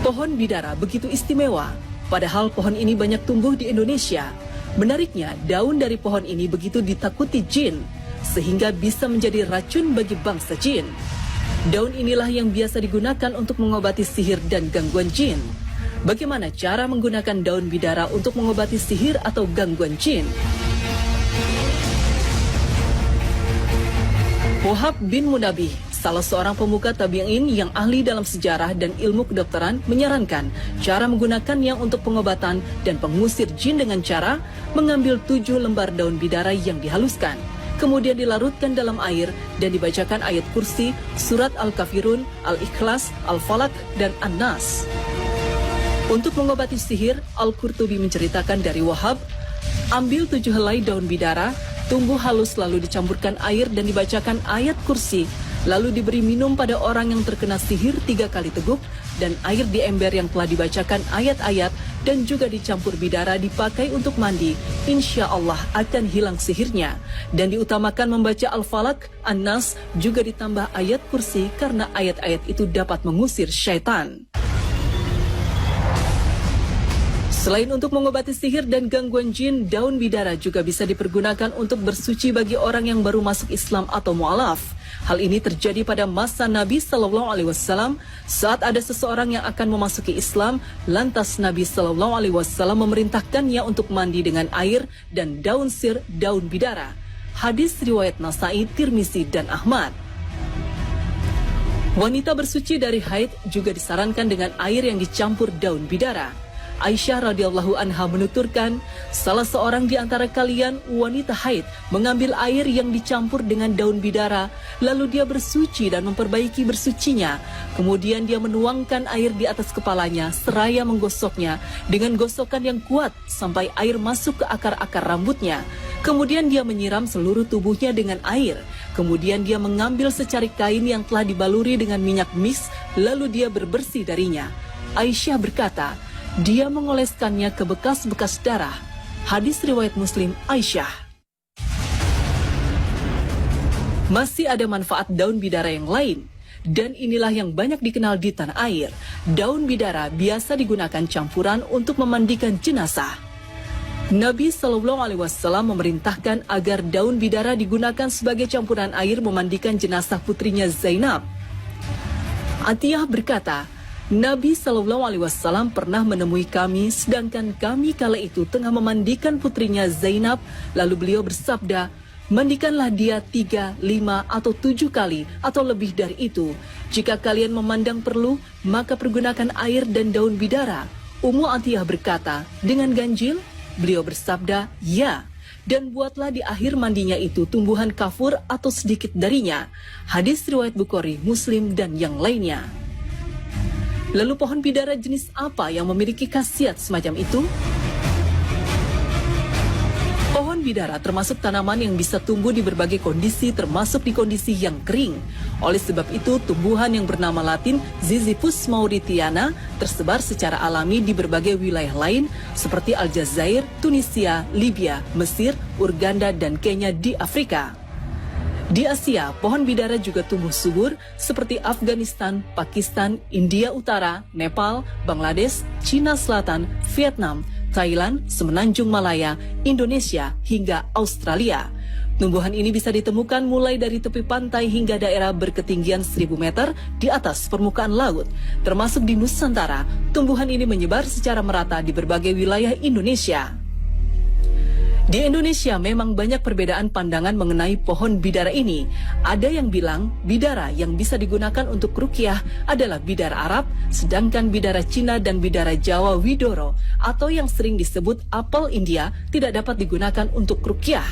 Pohon bidara begitu istimewa, padahal pohon ini banyak tumbuh di Indonesia. Menariknya, daun dari pohon ini begitu ditakuti jin, sehingga bisa menjadi racun bagi bangsa jin. Daun inilah yang biasa digunakan untuk mengobati sihir dan gangguan jin. Bagaimana cara menggunakan daun bidara untuk mengobati sihir atau gangguan jin? Wahab bin Munabih, salah seorang pemuka tabi'in yang ahli dalam sejarah dan ilmu kedokteran, menyarankan cara menggunakannya untuk pengobatan dan pengusir jin dengan cara mengambil 7 lembar daun bidara yang dihaluskan, kemudian dilarutkan dalam air dan dibacakan ayat kursi, surat Al-Kafirun, Al-Ikhlas, Al-Falak, dan An-Nas. Untuk mengobati sihir, Al-Qurtubi menceritakan dari Wahab, ambil 7 helai daun bidara, tumbuh halus lalu dicampurkan air dan dibacakan ayat kursi, lalu diberi minum pada orang yang terkena sihir 3 kali teguk, dan air di ember yang telah dibacakan ayat-ayat dan juga dicampur bidara dipakai untuk mandi, insya Allah akan hilang sihirnya. Dan diutamakan membaca Al-Falak, An-Nas, juga ditambah ayat kursi karena ayat-ayat itu dapat mengusir syaitan. Selain untuk mengobati sihir dan gangguan jin, daun bidara juga bisa dipergunakan untuk bersuci bagi orang yang baru masuk Islam atau mu'alaf. Hal ini terjadi pada masa Nabi SAW saat ada seseorang yang akan memasuki Islam, lantas Nabi SAW memerintahkannya untuk mandi dengan air dan daun sir daun bidara. Hadis riwayat Nasai, Tirmizi, dan Ahmad. Wanita bersuci dari haid juga disarankan dengan air yang dicampur daun bidara. Aisyah radhiyallahu anha menuturkan, salah seorang di antara kalian wanita haid mengambil air yang dicampur dengan daun bidara, lalu dia bersuci dan memperbaiki bersucinya. Kemudian dia menuangkan air di atas kepalanya seraya menggosoknya dengan gosokan yang kuat sampai air masuk ke akar-akar rambutnya. Kemudian dia menyiram seluruh tubuhnya dengan air. Kemudian dia mengambil secari kain yang telah dibaluri dengan minyak mis, lalu dia berbersih darinya. Aisyah berkata, dia mengoleskannya ke bekas-bekas darah. Hadis riwayat Muslim, Aisyah. Masih ada manfaat daun bidara yang lain, dan inilah yang banyak dikenal di tanah air. Daun bidara biasa digunakan campuran untuk memandikan jenazah. Nabi SAW memerintahkan agar daun bidara digunakan sebagai campuran air memandikan jenazah putrinya Zainab. Atiyah berkata, Nabi SAW pernah menemui kami sedangkan kami kala itu tengah memandikan putrinya Zainab, lalu beliau bersabda, mandikanlah dia 3, 5, atau 7 kali atau lebih dari itu. Jika kalian memandang perlu, maka pergunakan air dan daun bidara. Ummu Atiyah berkata, dengan ganjil? Beliau bersabda, ya. Dan buatlah di akhir mandinya itu tumbuhan kafur atau sedikit darinya. Hadis riwayat Bukhari, Muslim, dan yang lainnya. Lalu pohon bidara jenis apa yang memiliki khasiat semacam itu? Pohon bidara termasuk tanaman yang bisa tumbuh di berbagai kondisi, termasuk di kondisi yang kering. Oleh sebab itu, tumbuhan yang bernama Latin Ziziphus mauritiana tersebar secara alami di berbagai wilayah lain seperti Aljazair, Tunisia, Libya, Mesir, Uganda, dan Kenya di Afrika. Di Asia, pohon bidara juga tumbuh subur seperti Afghanistan, Pakistan, India Utara, Nepal, Bangladesh, Cina Selatan, Vietnam, Thailand, Semenanjung Malaya, Indonesia, hingga Australia. Tumbuhan ini bisa ditemukan mulai dari tepi pantai hingga daerah berketinggian 1000 meter di atas permukaan laut. Termasuk di Nusantara, tumbuhan ini menyebar secara merata di berbagai wilayah Indonesia. Di Indonesia memang banyak perbedaan pandangan mengenai pohon bidara ini. Ada yang bilang bidara yang bisa digunakan untuk ruqyah adalah bidara Arab, sedangkan bidara Cina dan bidara Jawa Widoro atau yang sering disebut apel India tidak dapat digunakan untuk ruqyah.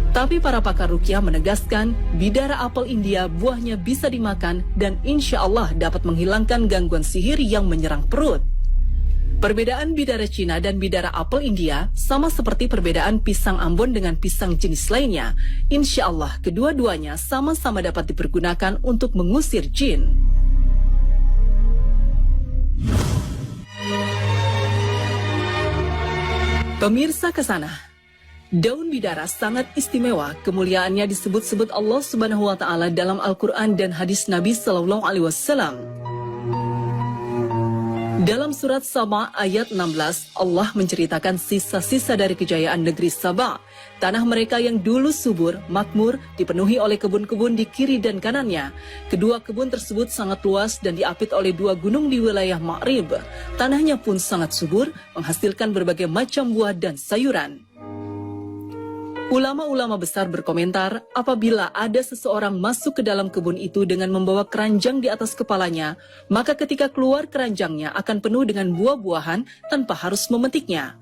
Tapi para pakar ruqyah menegaskan bidara apel India buahnya bisa dimakan dan insya Allah dapat menghilangkan gangguan sihir yang menyerang perut. Perbedaan bidara Cina dan bidara apel India sama seperti perbedaan pisang Ambon dengan pisang jenis lainnya. Insya Allah kedua-duanya sama-sama dapat dipergunakan untuk mengusir jin. Pemirsa kesana, daun bidara sangat istimewa. Kemuliaannya disebut-sebut Allah Subhanahu wa Ta'ala dalam Al-Quran dan hadis Nabi SAW. Dalam surat Saba ayat 16, Allah menceritakan sisa-sisa dari kejayaan negeri Saba. Tanah mereka yang dulu subur, makmur, dipenuhi oleh kebun-kebun di kiri dan kanannya. Kedua kebun tersebut sangat luas dan diapit oleh dua gunung di wilayah Ma'rib. Tanahnya pun sangat subur, menghasilkan berbagai macam buah dan sayuran. Ulama-ulama besar berkomentar, apabila ada seseorang masuk ke dalam kebun itu dengan membawa keranjang di atas kepalanya, maka ketika keluar keranjangnya akan penuh dengan buah-buahan tanpa harus memetiknya.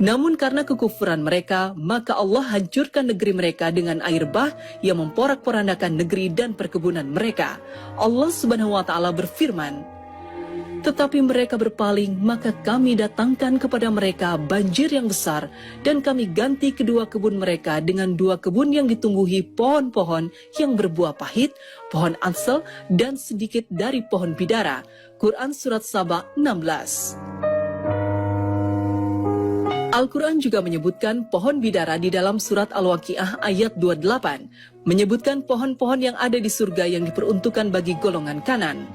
Namun karena kekufuran mereka, maka Allah hancurkan negeri mereka dengan air bah yang memporak-porandakan negeri dan perkebunan mereka. Allah Subhanahu wa Ta'ala berfirman, tetapi mereka berpaling, maka kami datangkan kepada mereka banjir yang besar, dan kami ganti kedua kebun mereka dengan dua kebun yang ditumbuhi pohon-pohon yang berbuah pahit, pohon ansel, dan sedikit dari pohon bidara. Quran Surat Saba 16. Al-Quran juga menyebutkan pohon bidara di dalam surat Al-Waqiah ayat 28, menyebutkan pohon-pohon yang ada di surga yang diperuntukkan bagi golongan kanan.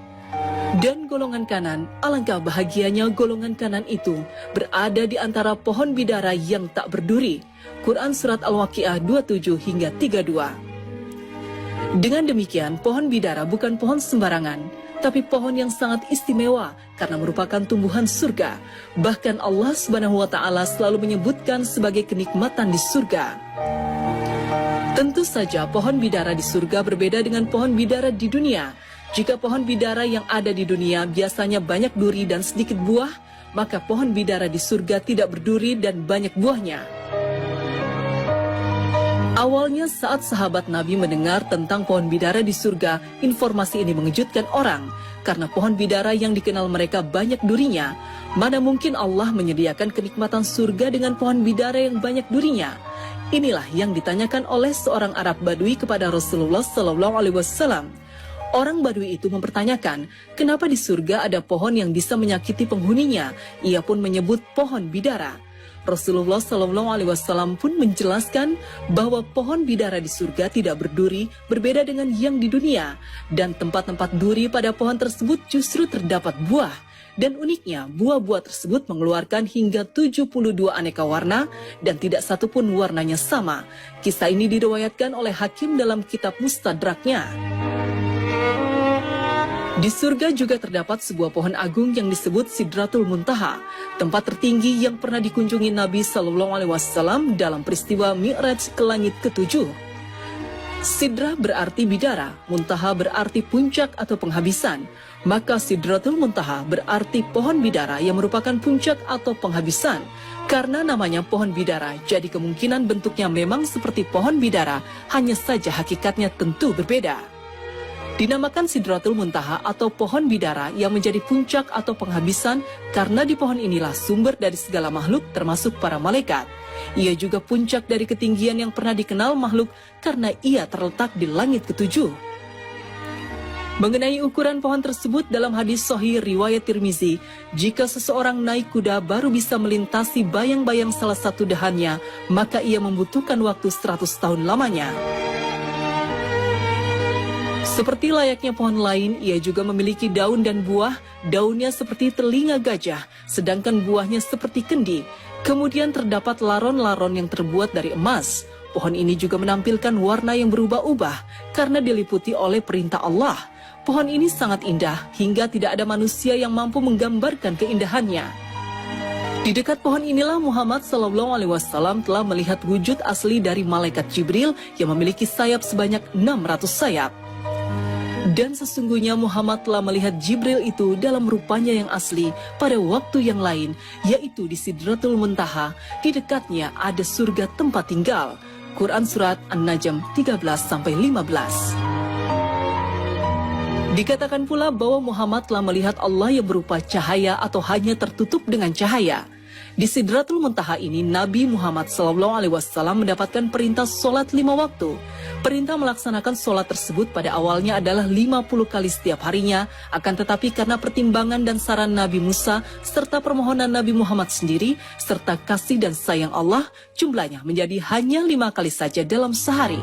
Dan golongan kanan, alangkah bahagianya golongan kanan itu berada di antara pohon bidara yang tak berduri. Quran Surat Al-Waqiah 27 hingga 32. Dengan demikian, pohon bidara bukan pohon sembarangan, tapi pohon yang sangat istimewa karena merupakan tumbuhan surga. Bahkan Allah Subhanahu wa Ta'ala selalu menyebutkan sebagai kenikmatan di surga. Tentu saja pohon bidara di surga berbeda dengan pohon bidara di dunia. Jika pohon bidara yang ada di dunia biasanya banyak duri dan sedikit buah, maka pohon bidara di surga tidak berduri dan banyak buahnya. Awalnya saat sahabat Nabi mendengar tentang pohon bidara di surga, informasi ini mengejutkan orang. Karena pohon bidara yang dikenal mereka banyak durinya, mana mungkin Allah menyediakan kenikmatan surga dengan pohon bidara yang banyak durinya? Inilah yang ditanyakan oleh seorang Arab Badui kepada Rasulullah SAW. Orang Badui itu mempertanyakan, kenapa di surga ada pohon yang bisa menyakiti penghuninya? Ia pun menyebut pohon bidara. Rasulullah SAW pun menjelaskan bahwa pohon bidara di surga tidak berduri, berbeda dengan yang di dunia. Dan tempat-tempat duri pada pohon tersebut justru terdapat buah. Dan uniknya, buah-buah tersebut mengeluarkan hingga 72 aneka warna dan tidak satupun warnanya sama. Kisah ini diriwayatkan oleh Hakim dalam kitab Mustadraknya. Di surga juga terdapat sebuah pohon agung yang disebut Sidratul Muntaha, tempat tertinggi yang pernah dikunjungi Nabi SAW dalam peristiwa Mi'raj ke langit ke-7. Sidrah berarti bidara, Muntaha berarti puncak atau penghabisan. Maka Sidratul Muntaha berarti pohon bidara yang merupakan puncak atau penghabisan. Karena namanya pohon bidara, jadi kemungkinan bentuknya memang seperti pohon bidara, hanya saja hakikatnya tentu berbeda. Dinamakan Sidratul Muntaha atau pohon bidara yang menjadi puncak atau penghabisan karena di pohon inilah sumber dari segala makhluk termasuk para malaikat. Ia juga puncak dari ketinggian yang pernah dikenal makhluk karena ia terletak di langit ke-7. Mengenai ukuran pohon tersebut dalam hadis sahih riwayat Tirmizi, jika seseorang naik kuda baru bisa melintasi bayang-bayang salah satu dahannya, maka ia membutuhkan waktu 100 tahun lamanya. Seperti layaknya pohon lain, ia juga memiliki daun dan buah. Daunnya seperti telinga gajah, sedangkan buahnya seperti kendi. Kemudian terdapat laron-laron yang terbuat dari emas. Pohon ini juga menampilkan warna yang berubah-ubah karena diliputi oleh perintah Allah. Pohon ini sangat indah hingga tidak ada manusia yang mampu menggambarkan keindahannya. Di dekat pohon inilah Muhammad SAW telah melihat wujud asli dari malaikat Jibril yang memiliki sayap sebanyak 600 sayap. Dan sesungguhnya Muhammad telah melihat Jibril itu dalam rupanya yang asli pada waktu yang lain, yaitu di Sidratul Muntaha. Di dekatnya ada surga tempat tinggal. Quran Surat An-Najm 13-15. Dikatakan pula bahwa Muhammad telah melihat Allah yang berupa cahaya atau hanya tertutup dengan cahaya. Di Sidratul Muntaha ini, Nabi Muhammad SAW mendapatkan perintah sholat 5 waktu. Perintah melaksanakan sholat tersebut pada awalnya adalah 50 kali setiap harinya, akan tetapi karena pertimbangan dan saran Nabi Musa, serta permohonan Nabi Muhammad sendiri, serta kasih dan sayang Allah, jumlahnya menjadi hanya 5 kali saja dalam sehari.